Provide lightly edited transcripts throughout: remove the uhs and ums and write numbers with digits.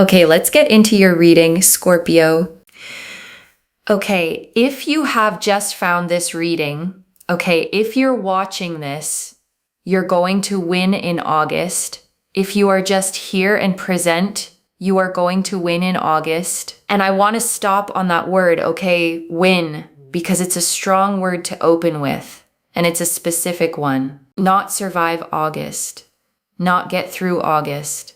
Okay, let's get into your reading, Scorpio. Okay, if you have just found this reading, okay, if you're watching this, you're going to win in August. If you are just here and present, you are going to win in August. And I want to stop on that word, okay, win, because it's a strong word to open with, and it's a specific one. Not survive August, not get through August,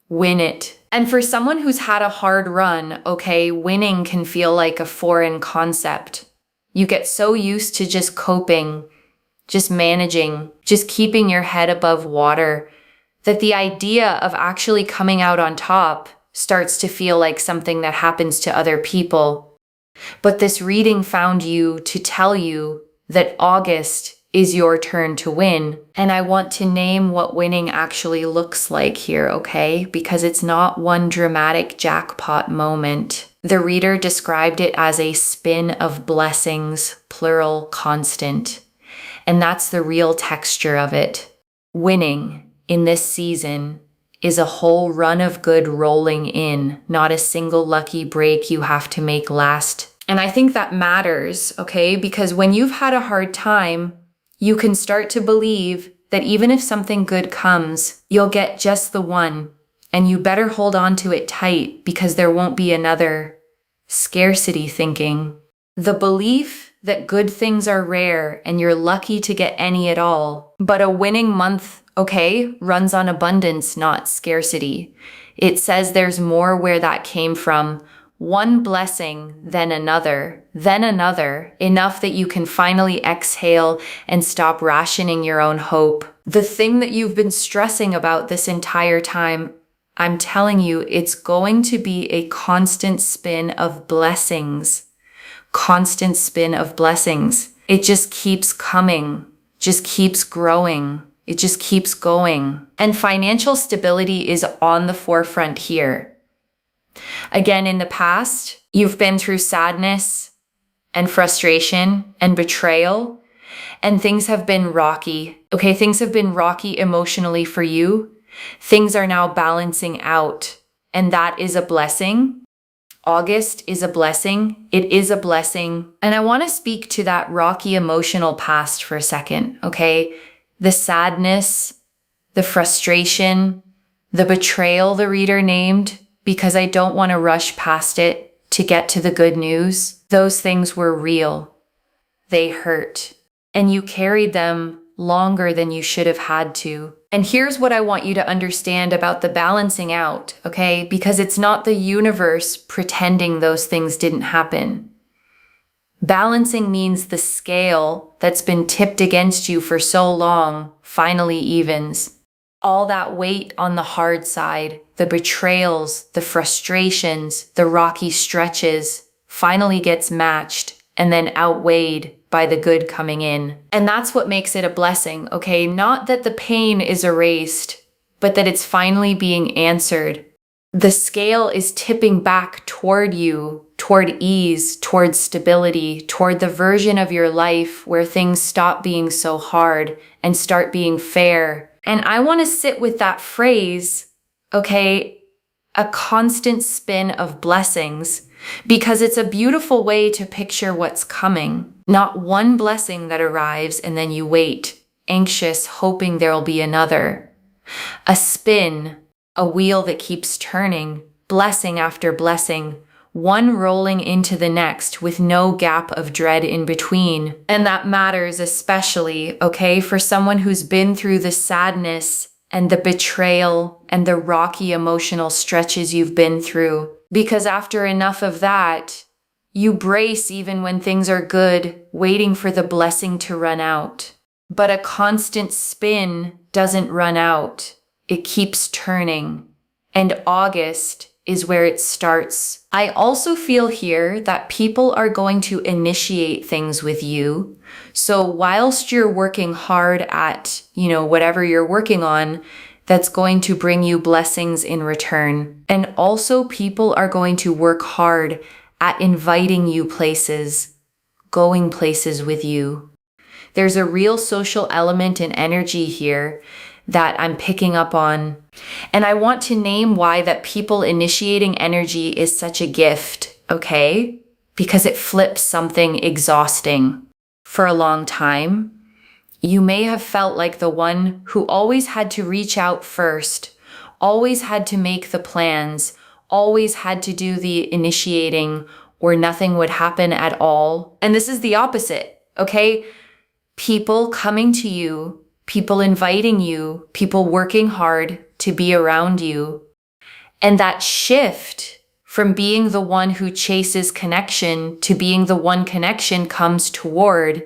win it. And for someone who's had a hard run, okay, winning can feel like a foreign concept. You get so used to just coping, just managing, just keeping your head above water, that the idea of actually coming out on top starts to feel like something that happens to other people. But this reading found you to tell you that August is your turn to win. And I want to name what winning actually looks like here, okay? Because it's not one dramatic jackpot moment. The reader described it as a spin of blessings, plural, constant. And that's the real texture of it. Winning in this season is a whole run of good rolling in, not a single lucky break you have to make last. And I think that matters, okay? Because when you've had a hard time, you can start to believe that even if something good comes, you'll get just the one, and you better hold on to it tight because there won't be another. Scarcity thinking. The belief that good things are rare and you're lucky to get any at all. But a winning month, okay, runs on abundance, not scarcity. It says there's more where that came from. One blessing, then another, enough that you can finally exhale and stop rationing your own hope. The thing that you've been stressing about this entire time, I'm telling you, it's going to be a constant spin of blessings. Constant spin of blessings. It just keeps coming, just keeps growing. It just keeps going. And financial stability is on the forefront here. Again, in the past, you've been through sadness and frustration and betrayal, and things have been rocky. Okay, things have been rocky emotionally for you. Things are now balancing out, and that is a blessing. August is a blessing. It is a blessing. And I want to speak to that rocky emotional past for a second, okay? The sadness, the frustration, the betrayal the reader named, because I don't want to rush past it to get to the good news. Those things were real. They hurt. And you carried them longer than you should have had to. And here's what I want you to understand about the balancing out, okay? Because it's not the universe pretending those things didn't happen. Balancing means the scale that's been tipped against you for so long finally evens. All that weight on the hard side, the betrayals, the frustrations, the rocky stretches, finally gets matched and then outweighed by the good coming in. And that's what makes it a blessing, okay? Not that the pain is erased, but that it's finally being answered. The scale is tipping back toward you, toward ease, toward stability, toward the version of your life where things stop being so hard and start being fair. And I want to sit with that phrase, okay, a constant spin of blessings, because it's a beautiful way to picture what's coming. Not one blessing that arrives and then you wait, anxious, hoping there'll be another. A spin, a wheel that keeps turning, blessing after blessing, one rolling into the next with no gap of dread in between. And that matters especially, okay, for someone who's been through the sadness and the betrayal and the rocky emotional stretches you've been through. Because after enough of that, you brace even when things are good, waiting for the blessing to run out. But a constant spin doesn't run out. It keeps turning. And August is where it starts. I also feel here that people are going to initiate things with you. So whilst you're working hard at, whatever you're working on, that's going to bring you blessings in return. And also people are going to work hard at inviting you places, going places with you. There's a real social element and energy here that I'm picking up on. And I want to name why that people initiating energy is such a gift, okay? Because it flips something exhausting. For a long time, you may have felt like the one who always had to reach out first, always had to make the plans, always had to do the initiating, or nothing would happen at all. And this is the opposite, okay? People coming to you, people inviting you, people working hard to be around you. And that shift from being the one who chases connection to being the one connection comes toward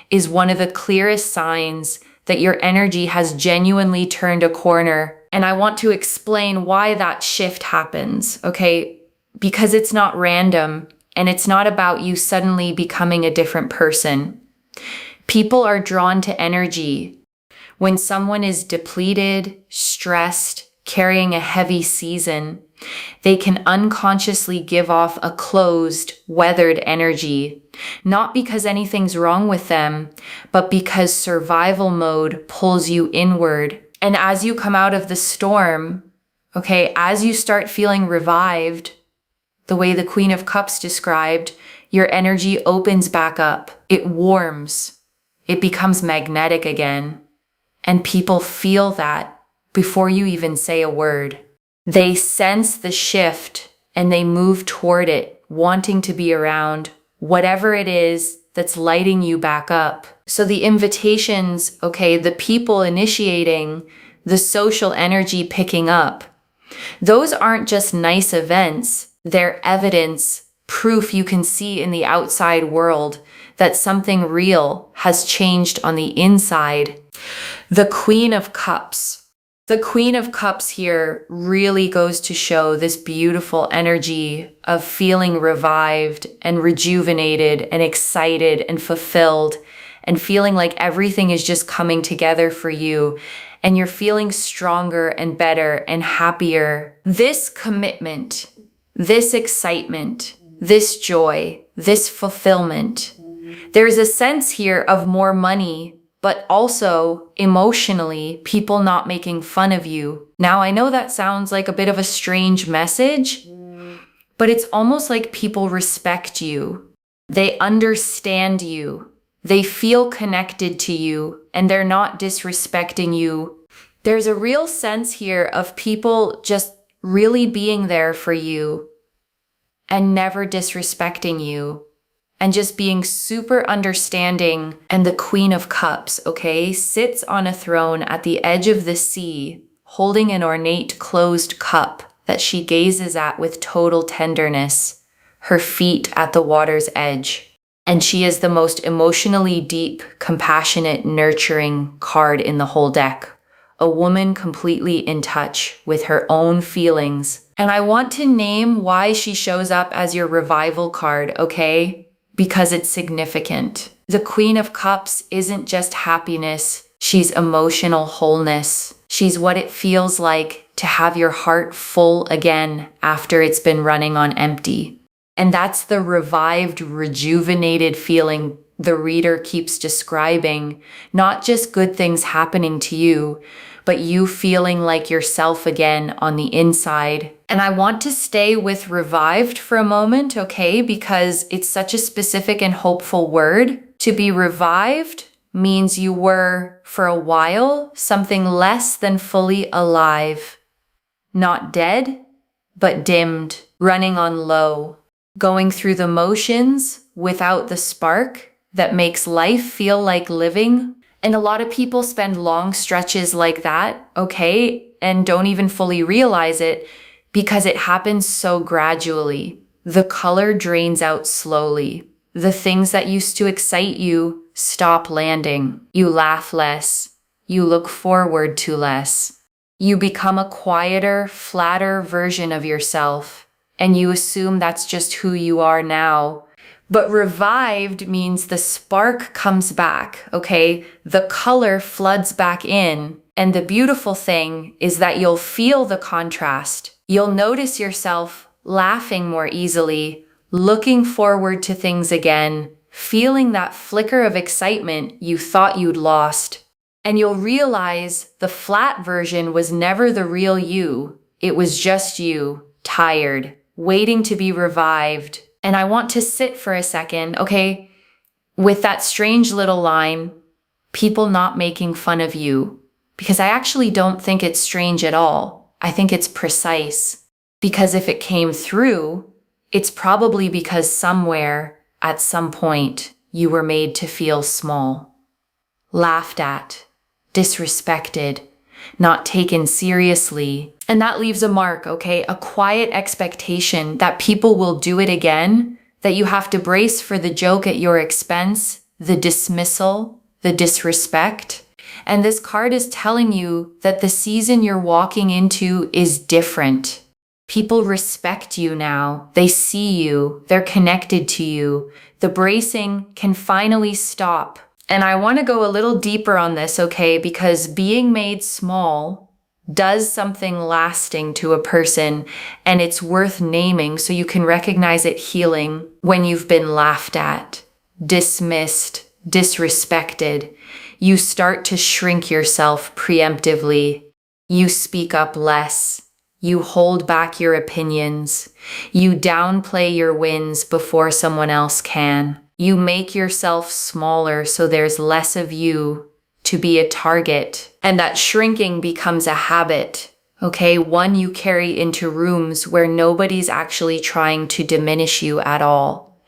is one of the clearest signs that your energy has genuinely turned a corner. And I want to explain why that shift happens, okay? Because it's not random and it's not about you suddenly becoming a different person. People are drawn to energy. When someone is depleted, stressed, carrying a heavy season, they can unconsciously give off a closed, weathered energy, not because anything's wrong with them, but because survival mode pulls you inward. And as you come out of the storm, okay, as you start feeling revived, the way the Queen of Cups described, your energy opens back up. It warms. It becomes magnetic again. And people feel that before you even say a word. They sense the shift and they move toward it, wanting to be around whatever it is that's lighting you back up. So the invitations, okay, the people initiating, the social energy picking up, those aren't just nice events. They're evidence, proof you can see in the outside world that something real has changed on the inside. The Queen of Cups. The Queen of Cups here really goes to show this beautiful energy of feeling revived and rejuvenated and excited and fulfilled and feeling like everything is just coming together for you and you're feeling stronger and better and happier. This commitment, this excitement, this joy, this fulfillment, there's a sense here of more money, but also emotionally, people not making fun of you. Now, I know that sounds like a bit of a strange message, but it's almost like people respect you. They understand you. They feel connected to you, and they're not disrespecting you. There's a real sense here of people just really being there for you and never disrespecting you. And just being super understanding. And the Queen of Cups, okay, sits on a throne at the edge of the sea, holding an ornate closed cup that she gazes at with total tenderness, her feet at the water's edge. And she is the most emotionally deep, compassionate, nurturing card in the whole deck. A woman completely in touch with her own feelings. And I want to name why she shows up as your revival card, okay? Because it's significant. The Queen of Cups isn't just happiness, she's emotional wholeness. She's what it feels like to have your heart full again after it's been running on empty. And that's the revived, rejuvenated feeling the reader keeps describing, not just good things happening to you, but you feeling like yourself again on the inside. And I want to stay with revived for a moment, okay? Because it's such a specific and hopeful word. To be revived means you were, for a while, something less than fully alive. Not dead, but dimmed, running on low, going through the motions without the spark that makes life feel like living. And a lot of people spend long stretches like that, okay, and don't even fully realize it because it happens so gradually. The color drains out slowly. The things that used to excite you stop landing. You laugh less. You look forward to less. You become a quieter, flatter version of yourself, and you assume that's just who you are now. But revived means the spark comes back, okay? The color floods back in. And the beautiful thing is that you'll feel the contrast. You'll notice yourself laughing more easily, looking forward to things again, feeling that flicker of excitement you thought you'd lost. And you'll realize the flat version was never the real you. It was just you, tired, waiting to be revived. And I want to sit for a second, okay, with that strange little line, people not making fun of you. Because I actually don't think it's strange at all. I think it's precise. Because if it came through, it's probably because somewhere, at some point, you were made to feel small, laughed at, disrespected, not taken seriously. And that leaves a mark, okay? A quiet expectation that people will do it again, that you have to brace for the joke at your expense, the dismissal, the disrespect. And this card is telling you that the season you're walking into is different. People respect you now. They see you. They're connected to you. The bracing can finally stop. And I want to go a little deeper on this, okay? Because being made small does something lasting to a person, and it's worth naming so you can recognize it healing when you've been laughed at, dismissed, disrespected. You start to shrink yourself preemptively. You speak up less. You hold back your opinions. You downplay your wins before someone else can. You make yourself smaller so there's less of you to be a target. And that shrinking becomes a habit, okay? One you carry into rooms where nobody's actually trying to diminish you at all.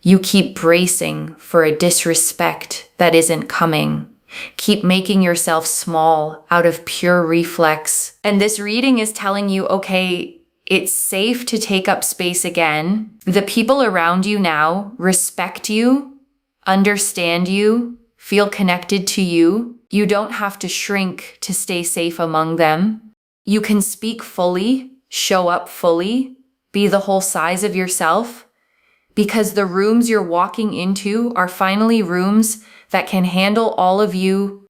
You keep bracing for a disrespect that isn't coming. Keep making yourself small out of pure reflex. And this reading is telling you, okay, it's safe to take up space again. The people around you now respect you, understand you, feel connected to you. You don't have to shrink to stay safe among them. You can speak fully, show up fully, be the whole size of yourself, because the rooms you're walking into are finally rooms that can handle all of you.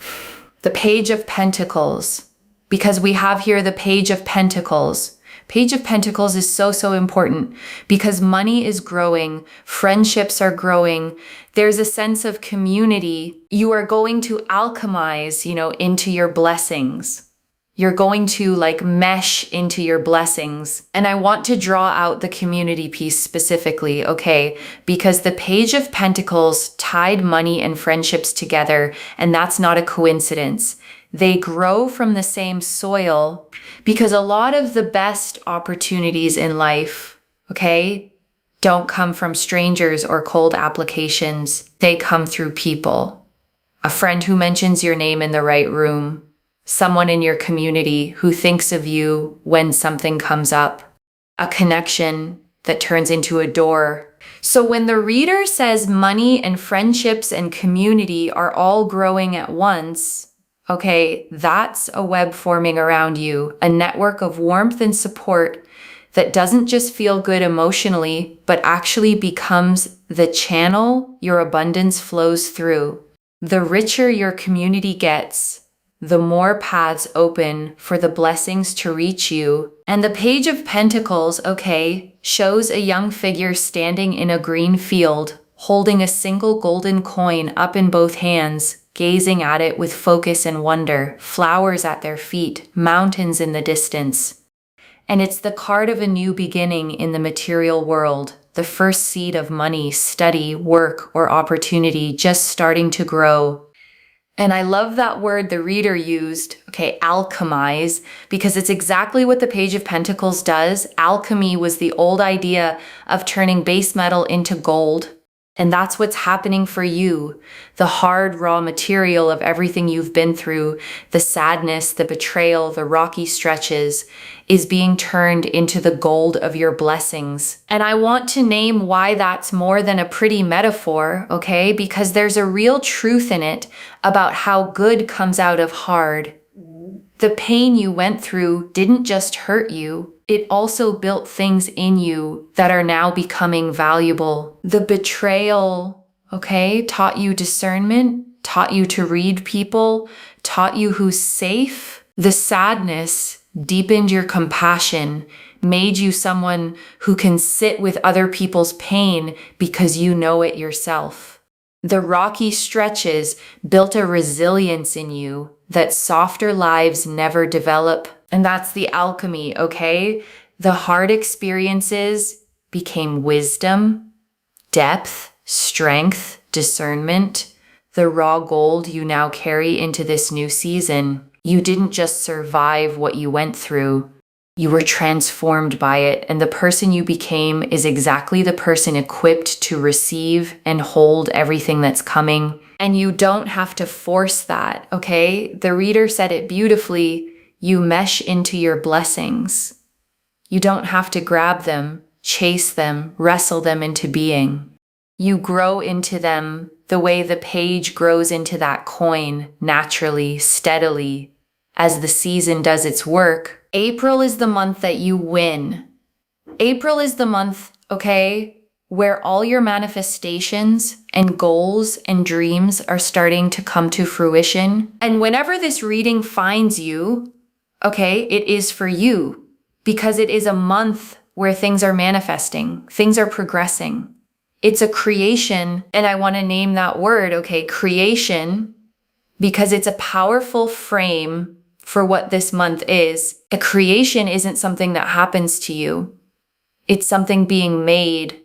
The Page of Pentacles, because we have here the Page of Pentacles. Page of Pentacles is so important because money is growing, friendships are growing, there's a sense of community. You are going to alchemize, into your blessings. You're going to mesh into your blessings. And I want to draw out the community piece specifically, okay? Because the Page of Pentacles tied money and friendships together, and that's not a coincidence. They grow from the same soil because a lot of the best opportunities in life, okay, don't come from strangers or cold applications. They come through people. A friend who mentions your name in the right room. Someone in your community who thinks of you when something comes up. A connection that turns into a door. So when the reader says money and friendships and community are all growing at once, okay, that's a web forming around you, a network of warmth and support that doesn't just feel good emotionally, but actually becomes the channel your abundance flows through. The richer your community gets, the more paths open for the blessings to reach you. And the Page of Pentacles, okay, shows a young figure standing in a green field, holding a single golden coin up in both hands, gazing at it with focus and wonder, flowers at their feet, mountains in the distance. And it's the card of a new beginning in the material world, the first seed of money, study, work, or opportunity just starting to grow. And I love that word the reader used, okay, alchemize, because it's exactly what the Page of Pentacles does. Alchemy was the old idea of turning base metal into gold. And that's what's happening for you. The hard, raw material of everything you've been through, the sadness, the betrayal, the rocky stretches, is being turned into the gold of your blessings. And I want to name why that's more than a pretty metaphor, okay? Because there's a real truth in it about how good comes out of hard. The pain you went through didn't just hurt you. It also built things in you that are now becoming valuable. The betrayal, okay, taught you discernment, taught you to read people, taught you who's safe. The sadness deepened your compassion, made you someone who can sit with other people's pain because you know it yourself. The rocky stretches built a resilience in you that softer lives never develop. And that's the alchemy, okay? The hard experiences became wisdom, depth, strength, discernment, the raw gold you now carry into this new season. You didn't just survive what you went through. You were transformed by it, and the person you became is exactly the person equipped to receive and hold everything that's coming. And you don't have to force that, okay? The reader said it beautifully. You mesh into your blessings. You don't have to grab them, chase them, wrestle them into being. You grow into them the way the page grows into that coin, naturally, steadily, as the season does its work. April is the month that you win. April is the month, okay, where all your manifestations and goals and dreams are starting to come to fruition. And whenever this reading finds you, okay, it is for you, because it is a month where things are manifesting, things are progressing. It's a creation, and I want to name that word, okay, creation, because it's a powerful frame for what this month is. A creation isn't something that happens to you. It's something being made,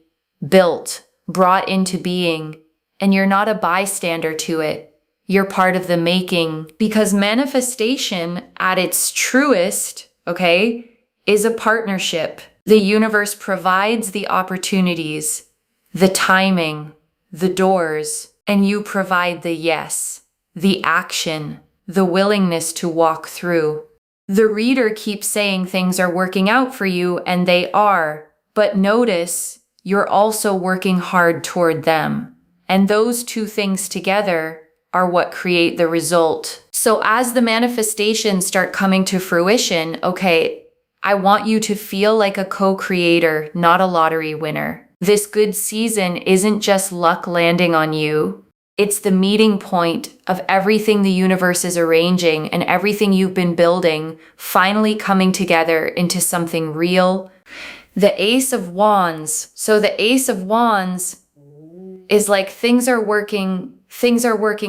built, brought into being, and you're not a bystander to it. You're part of the making, because manifestation at its truest, okay, is a partnership. The universe provides the opportunities, the timing, the doors, and you provide the yes, the action, the willingness to walk through. The reader keeps saying things are working out for you, and they are, but notice you're also working hard toward them. And those two things together are what create the result. So as the manifestations start coming to fruition, okay, I want you to feel like a co-creator, not a lottery winner. This good season isn't just luck landing on you. It's the meeting point of everything the universe is arranging and everything you've been building finally coming together into something real. The Ace of Wands. So the Ace of Wands is like things are working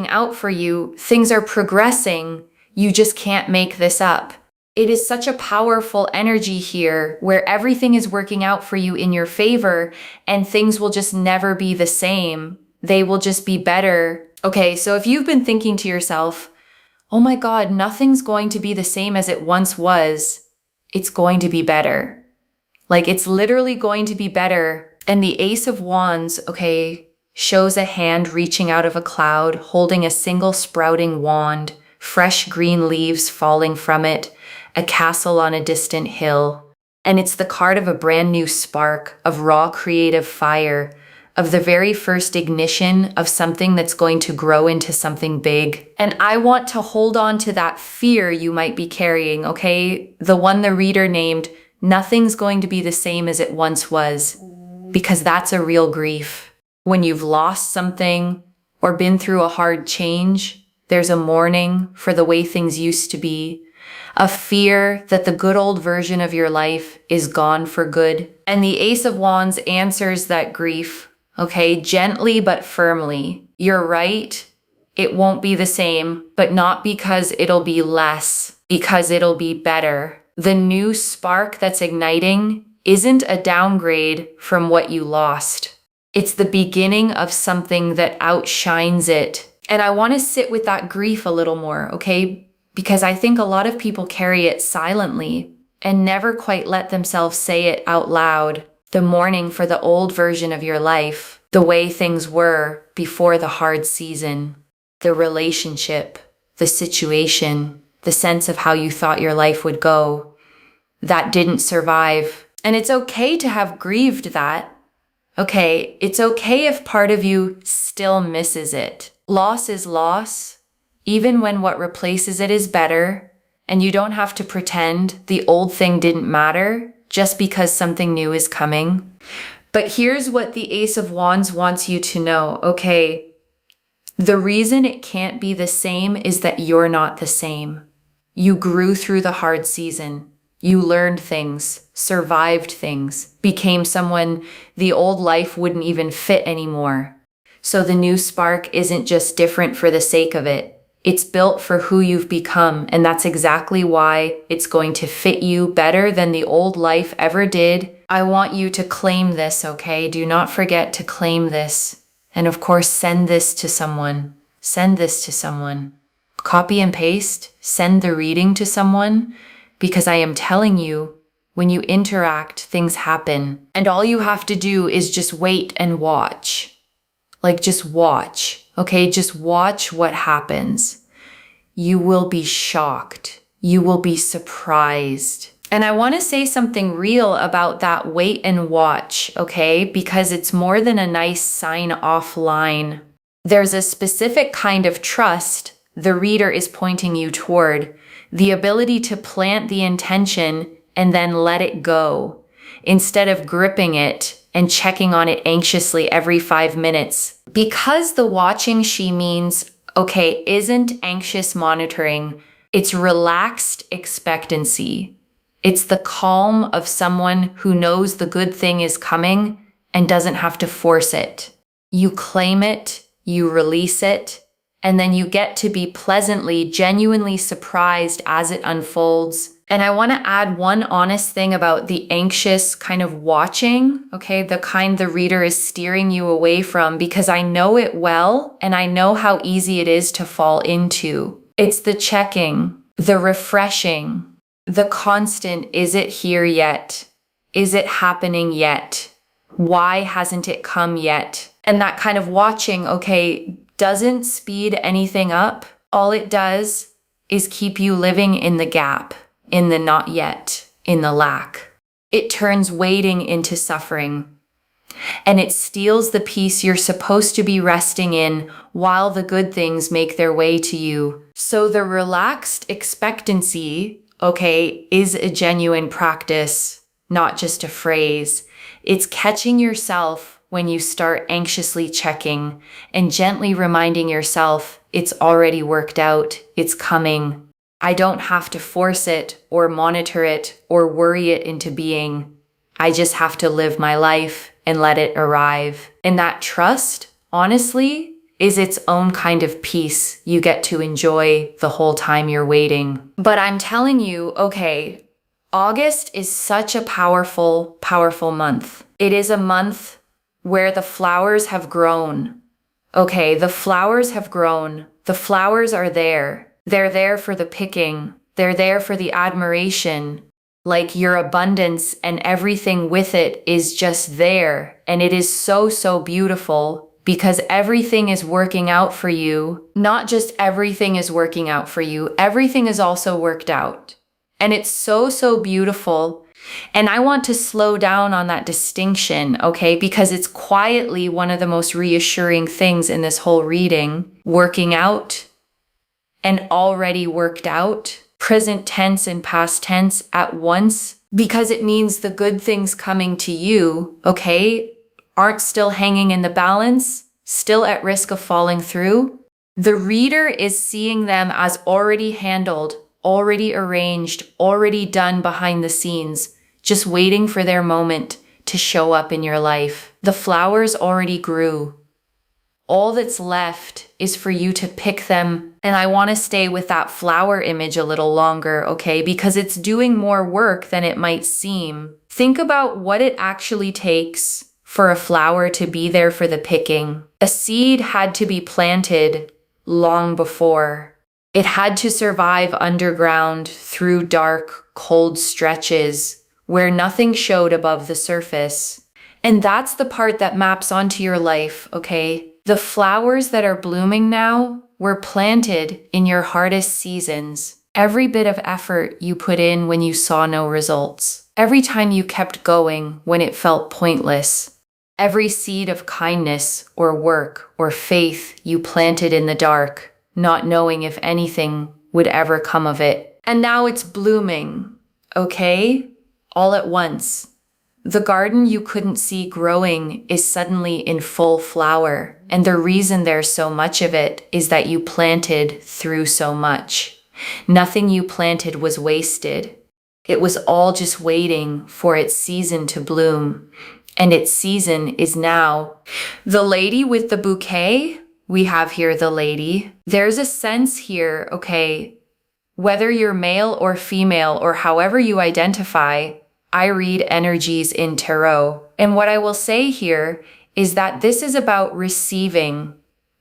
out for you. Things are progressing. You just can't make this up. It is such a powerful energy here where everything is working out for you in your favor and things will just never be the same. They will just be better. Okay, so if you've been thinking to yourself, oh my God, nothing's going to be the same as it once was, it's going to be better. Like it's literally going to be better. And the Ace of Wands, okay, shows a hand reaching out of a cloud, holding a single sprouting wand, fresh green leaves falling from it, a castle on a distant hill. And it's the card of a brand new spark, of raw creative fire, of the very first ignition of something that's going to grow into something big. And I want to hold on to that fear you might be carrying, okay? The one the reader named, nothing's going to be the same as it once was, because that's a real grief. When you've lost something or been through a hard change, there's a mourning for the way things used to be, a fear that the good old version of your life is gone for good. And the Ace of Wands answers that grief, okay, gently but firmly. You're right, it won't be the same, but not because it'll be less, because it'll be better. The new spark that's igniting isn't a downgrade from what you lost. It's the beginning of something that outshines it. And I want to sit with that grief a little more, okay? Because I think a lot of people carry it silently and never quite let themselves say it out loud. The mourning for the old version of your life, the way things were before the hard season, the relationship, the situation, the sense of how you thought your life would go, that didn't survive. And it's okay to have grieved that. Okay, it's okay if part of you still misses it. Loss is loss, even when what replaces it is better, and you don't have to pretend the old thing didn't matter just because something new is coming. But here's what the Ace of Wands wants you to know, okay? The reason it can't be the same is that you're not the same. You grew through the hard season. You learned things, survived things, became someone the old life wouldn't even fit anymore. So the new spark isn't just different for the sake of it. It's built for who you've become, and that's exactly why it's going to fit you better than the old life ever did. I want you to claim this, okay? Do not forget to claim this. And of course, send this to someone. Send this to someone. Copy and paste, send the reading to someone, because I am telling you, when you interact, things happen. And all you have to do is just wait and watch. Like, just watch, okay? Just watch what happens. You will be shocked. You will be surprised. And I want to say something real about that wait and watch, okay? Because it's more than a nice sign-off line. There's a specific kind of trust the reader is pointing you toward, the ability to plant the intention and then let it go, instead of gripping it and checking on it anxiously every 5 minutes. Because the watching she means, okay, isn't anxious monitoring, it's relaxed expectancy. It's the calm of someone who knows the good thing is coming and doesn't have to force it. You claim it, you release it, and then you get to be pleasantly, genuinely surprised as it unfolds. And I want to add one honest thing about the anxious kind of watching, okay, the kind the reader is steering you away from, because I know it well, and I know how easy it is to fall into. It's the checking, the refreshing, the constant, is it here yet? Is it happening yet? Why hasn't it come yet? And that kind of watching, okay, doesn't speed anything up. All it does is keep you living in the gap, in the not yet, in the lack. It turns waiting into suffering. And it steals the peace you're supposed to be resting in while the good things make their way to you. So the relaxed expectancy, okay, is a genuine practice, not just a phrase. It's catching yourself when you start anxiously checking and gently reminding yourself it's already worked out, it's coming. I don't have to force it or monitor it or worry it into being. I just have to live my life and let it arrive. And that trust, honestly, is its own kind of peace you get to enjoy the whole time you're waiting. But I'm telling you, okay, August is such a powerful, powerful month. It is a month where the flowers have grown. Okay, the flowers have grown. The flowers are there. They're there for the picking. They're there for the admiration. Like your abundance and everything with it is just there. And it is so, so beautiful because everything is working out for you. Not just everything is working out for you. Everything is also worked out. And it's so, so beautiful. And I want to slow down on that distinction, okay? Because it's quietly one of the most reassuring things in this whole reading. Working out and already worked out. Present tense and past tense at once. Because it means the good things coming to you, okay, aren't still hanging in the balance, still at risk of falling through. The reader is seeing them as already handled, already arranged, already done behind the scenes, just waiting for their moment to show up in your life. The flowers already grew. All that's left is for you to pick them. And I want to stay with that flower image a little longer, okay? Because it's doing more work than it might seem. Think about what it actually takes for a flower to be there for the picking. A seed had to be planted long before. It had to survive underground through dark, cold stretches where nothing showed above the surface. And that's the part that maps onto your life, okay? The flowers that are blooming now were planted in your hardest seasons. Every bit of effort you put in when you saw no results. Every time you kept going when it felt pointless. Every seed of kindness or work or faith you planted in the dark, not knowing if anything would ever come of it. And now it's blooming, okay? All at once. The garden you couldn't see growing is suddenly in full flower. And the reason there's so much of it is that you planted through so much. Nothing you planted was wasted. It was all just waiting for its season to bloom. and its season is now. The lady with the bouquet, we have here the lady. There's a sense here, okay, whether you're male or female or however you identify, I read energies in tarot. And what I will say here is that this is about receiving.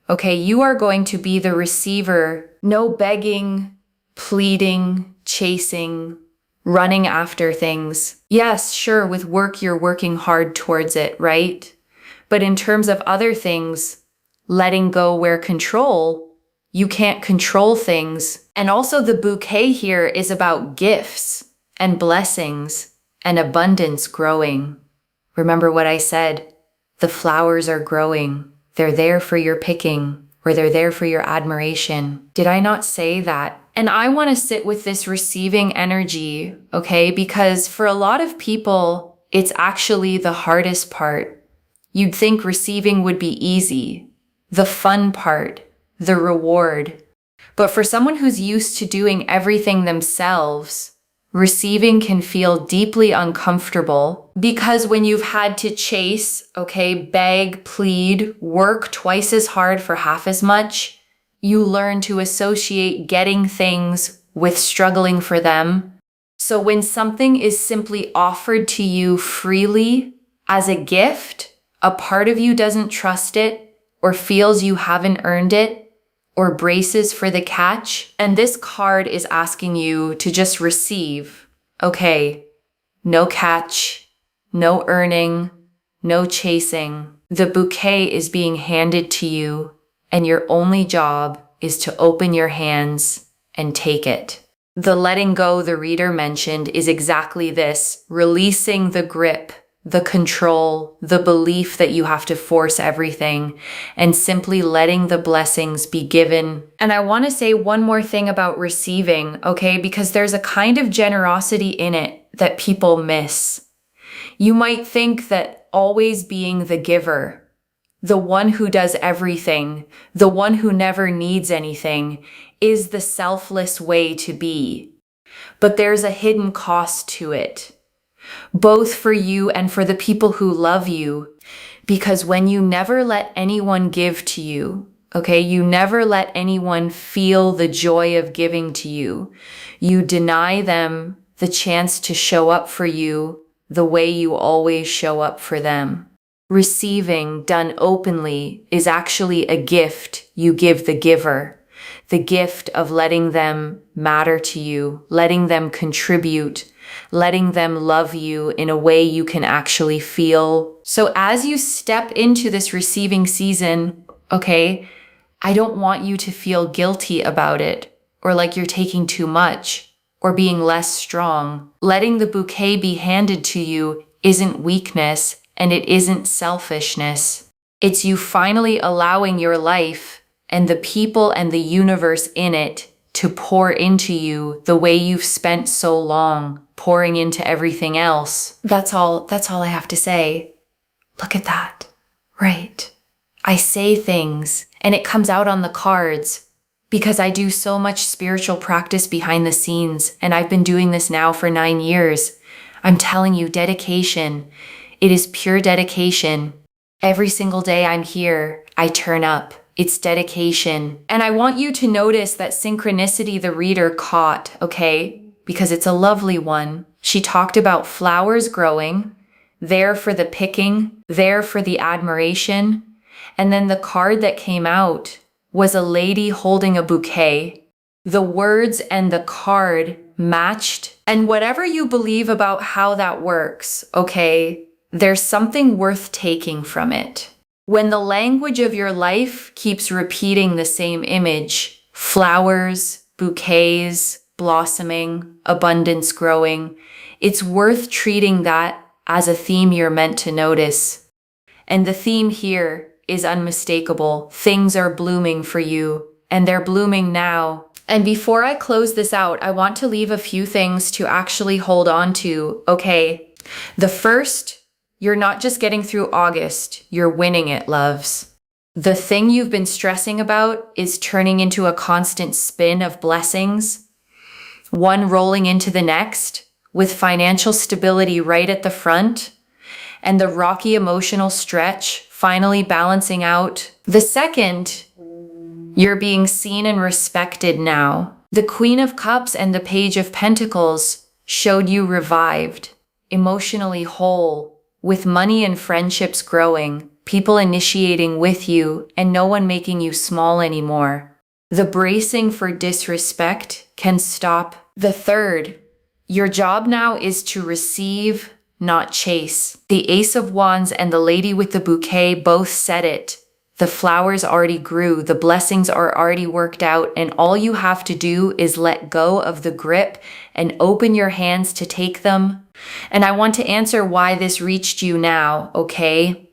Okay, you are going to be the receiver. No begging, pleading, chasing, running after things. Yes, sure, with work, you're working hard towards it, right? But in terms of other things, letting go where control, you can't control things. And also the bouquet here is about gifts and blessings and abundance growing. Remember what I said? The flowers are growing. They're there for your picking, or they're there for your admiration. Did I not say that? And I want to sit with this receiving energy, okay? Because for a lot of people, it's actually the hardest part. You'd think receiving would be easy, the fun part, the reward. But for someone who's used to doing everything themselves, receiving can feel deeply uncomfortable because when you've had to chase, okay, beg, plead, work twice as hard for half as much, you learn to associate getting things with struggling for them. So when something is simply offered to you freely as a gift, a part of you doesn't trust it or feels you haven't earned it or braces for the catch. And this card is asking you to just receive. Okay, no catch, no earning, no chasing. The bouquet is being handed to you, and your only job is to open your hands and take it. The letting go the reader mentioned is exactly this, releasing the grip, the control, the belief that you have to force everything, and simply letting the blessings be given. And I want to say one more thing about receiving, okay? Because there's a kind of generosity in it that people miss. You might think that always being the giver, the one who does everything, the one who never needs anything, is the selfless way to be. But there's a hidden cost to it, both for you and for the people who love you. Because when you never let anyone give to you, okay, you never let anyone feel the joy of giving to you, you deny them the chance to show up for you the way you always show up for them. Receiving done openly is actually a gift you give the giver, the gift of letting them matter to you, letting them contribute, letting them love you in a way you can actually feel. So as you step into this receiving season, okay, I don't want you to feel guilty about it or like you're taking too much or being less strong. Letting the bouquet be handed to you isn't weakness. And it isn't selfishness. It's you finally allowing your life and the people and the universe in it to pour into you the way you've spent so long pouring into everything else. That's all I have to say. Look at that. Right. I say things and it comes out on the cards because I do so much spiritual practice behind the scenes, and I've been doing this now for 9 years. I'm telling you, dedication. It is pure dedication. Every single day I'm here, I turn up. It's dedication. And I want you to notice that synchronicity the reader caught, okay? Because it's a lovely one. She talked about flowers growing, there for the picking, there for the admiration. And then the card that came out was a lady holding a bouquet. The words and the card matched. And whatever you believe about how that works, okay? There's something worth taking from it. When the language of your life keeps repeating the same image, flowers, bouquets, blossoming, abundance growing, it's worth treating that as a theme you're meant to notice. And the theme here is unmistakable. Things are blooming for you, and they're blooming now. And before I close this out, I want to leave a few things to actually hold on to, okay? The first, you're not just getting through August, you're winning it, loves. The thing you've been stressing about is turning into a constant spin of blessings, one rolling into the next, with financial stability right at the front. and the rocky emotional stretch finally balancing out. The second, you're being seen and respected now. The Queen of Cups and the Page of Pentacles showed you revived, emotionally whole, with money and friendships growing, people initiating with you, and no one making you small anymore. The bracing for disrespect can stop. The third, your job now is to receive, not chase. The Ace of Wands and the Lady with the Bouquet both said it. The flowers already grew, the blessings are already worked out, and all you have to do is let go of the grip and open your hands to take them. And I want to answer why this reached you now, okay?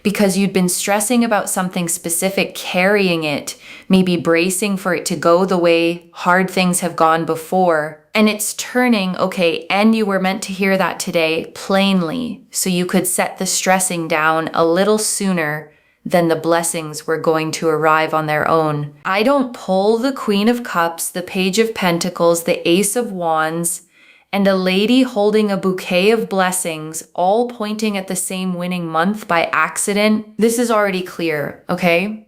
Because you'd been stressing about something specific, carrying it, maybe bracing for it to go the way hard things have gone before. And it's turning, okay, and you were meant to hear that today plainly, so you could set the stressing down a little sooner than the blessings were going to arrive on their own. I don't pull the Queen of Cups, the Page of Pentacles, the Ace of Wands, and a lady holding a bouquet of blessings, all pointing at the same winning month by accident. This is already clear, okay?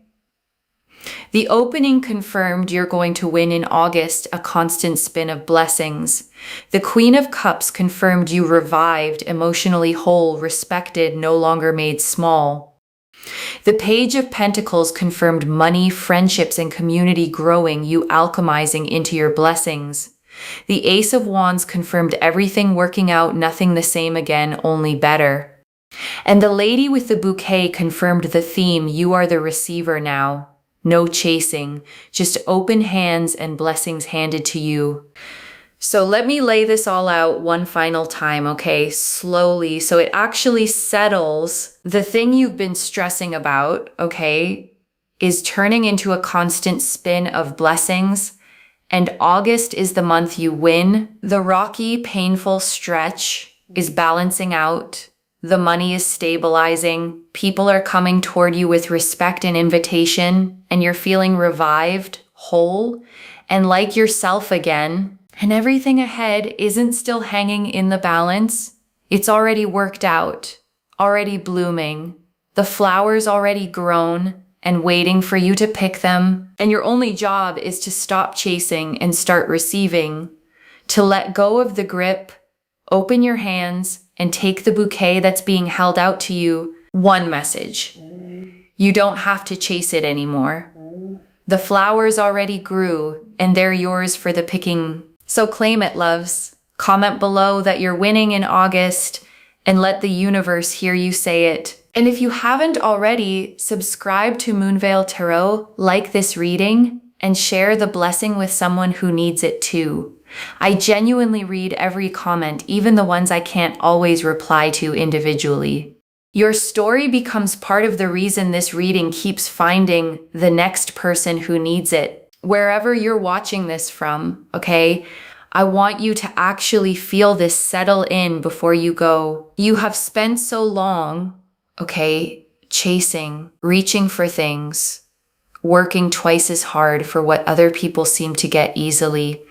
The opening confirmed you're going to win in August a constant spin of blessings. The Queen of Cups confirmed you revived, emotionally whole, respected, no longer made small. The Page of Pentacles confirmed money, friendships, and community growing, you alchemizing into your blessings. The Ace of Wands confirmed everything working out, nothing the same again, only better. And the Lady with the Bouquet confirmed the theme, you are the receiver now. No chasing, just open hands and blessings handed to you. So let me lay this all out one final time, okay? Slowly, so it actually settles. The thing you've been stressing about, okay, is turning into a constant spin of blessings. And August is the month you win. The rocky, painful stretch is balancing out. The money is stabilizing. People are coming toward you with respect and invitation, and you're feeling revived, whole, and like yourself again. And everything ahead isn't still hanging in the balance. It's already worked out, already blooming. The flowers already grown and waiting for you to pick them. And your only job is to stop chasing and start receiving, to let go of the grip, open your hands, and take the bouquet that's being held out to you. One message: you don't have to chase it anymore. The flowers already grew, and they're yours for the picking. So claim it, loves. Comment below that you're winning in August, and let the universe hear you say it. And if you haven't already, subscribe to Moonveil Tarot, like this reading, and share the blessing with someone who needs it too. I genuinely read every comment, even the ones I can't always reply to individually. Your story becomes part of the reason this reading keeps finding the next person who needs it. Wherever you're watching this from, okay? I want you to actually feel this settle in before you go. You have spent so long, okay, chasing, reaching for things, working twice as hard for what other people seem to get easily,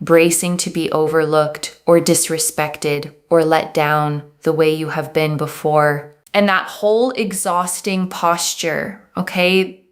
bracing to be overlooked or disrespected or let down the way you have been before. And that whole exhausting posture, okay,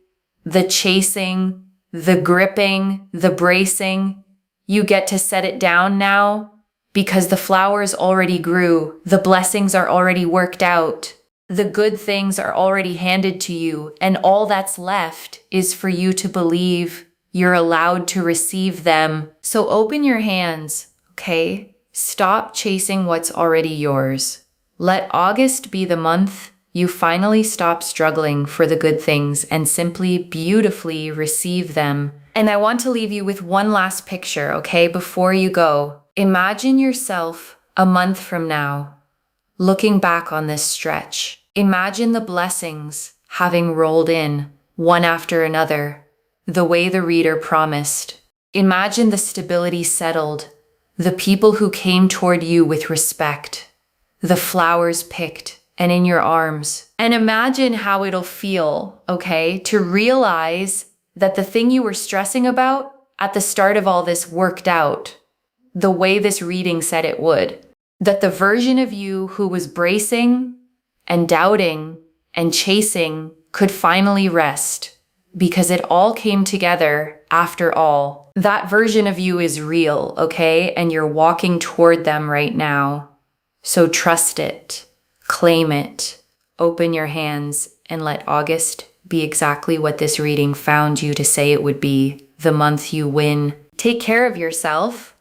the chasing, the gripping, the bracing, you get to set it down now because the flowers already grew, the blessings are already worked out, the good things are already handed to you, and all that's left is for you to believe you're allowed to receive them. So open your hands, okay? Stop chasing what's already yours. Let August be the month you finally stop struggling for the good things and simply beautifully receive them. And I want to leave you with one last picture, okay, before you go. Imagine yourself a month from now, looking back on this stretch. Imagine the blessings having rolled in, one after another, the way the reader promised. Imagine the stability settled, the people who came toward you with respect, the flowers picked, and in your arms. And imagine how it'll feel, okay, to realize that the thing you were stressing about at the start of all this worked out the way this reading said it would. that the version of you who was bracing and doubting and chasing could finally rest, because it all came together after all. That version of you is real, okay? And you're walking toward them right now. So trust it, claim it, open your hands, and let August be exactly what this reading found you to say it would be, the month you win. Take care of yourself.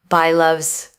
Bye, loves.